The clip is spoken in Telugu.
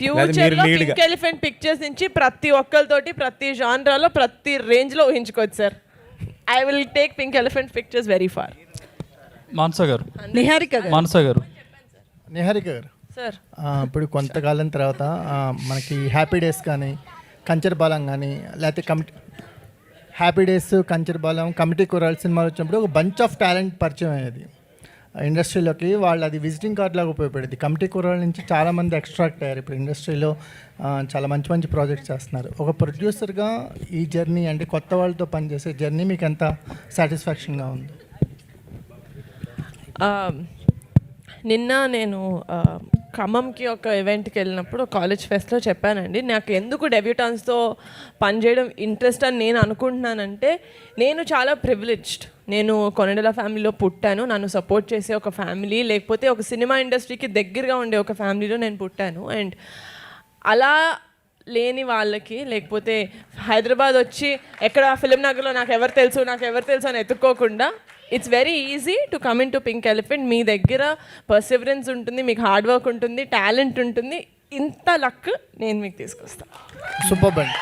ఫ్యూచర్ లో పింక్ ఎలిఫెంట్ పిక్చర్స్ నుంచి ప్రతి ఒక్కరితోటి ప్రతి జానరాలో ప్రతి రేంజ్ లో ఊహించుకోవచ్చు sir. I will take pink elephant pictures very far. Manasa garu, Niharika గారు సార్, ఇప్పుడు కొంతకాలం తర్వాత మనకి హ్యాపీ డేస్ కానీ కంచరపాలెం కానీ లేకపోతే హ్యాపీ డేస్ కంచరపాలెం కమిటీ కుర్రాళ్ళు సినిమాలు వచ్చినప్పుడు ఒక బంచ్ ఆఫ్ టాలెంట్ పరిచయం అయ్యేది ఇండస్ట్రీలోకి. వాళ్ళు అది విజిటింగ్ కార్డ్ లాగా ఉపయోగపడేది. కమిటీ కుర్రాళ్ళ నుంచి చాలామంది ఎక్స్ట్రాక్ట్ అయ్యారు. ఇప్పుడు ఇండస్ట్రీలో చాలా మంచి మంచి ప్రాజెక్ట్స్ చేస్తున్నారు. ఒక ప్రొడ్యూసర్గా ఈ జర్నీ అంటే కొత్త వాళ్ళతో పనిచేసే జర్నీ మీకు ఎంత సాటిస్ఫాక్షన్గా ఉంది? నిన్న నేను ఖమ్మంకి ఒక ఈవెంట్కి వెళ్ళినప్పుడు కాలేజ్ ఫెస్ట్లో చెప్పానండి, నాకు ఎందుకు డెబ్యూటాన్స్తో పనిచేయడం ఇంట్రెస్ట్ అని నేను అనుకుంటున్నానంటే, నేను చాలా ప్రివిలేజ్డ్. నేను కొనెడల ఫ్యామిలీలో పుట్టాను, నన్ను సపోర్ట్ చేసే ఒక ఫ్యామిలీ, లేకపోతే ఒక సినిమా ఇండస్ట్రీకి దగ్గరగా ఉండే ఒక ఫ్యామిలీలో నేను పుట్టాను. అండ్ అలా లేని వాళ్ళకి, లేకపోతే హైదరాబాద్ వచ్చి ఎక్కడ ఫిలిం నగర్లో నాకు ఎవరు తెలుసు అని ఎత్తుక్కోకుండా it's very easy to come in to pink elephant. మీ దగ్గర పర్సివరెన్స్ ఉంటుంది, మీకు హార్డ్ వర్క్ ఉంటుంది, టాలెంట్ ఉంటుంది. ఇంత లక్ నేను మీకు తీసుకొస్తాను. సూపర్ బండి.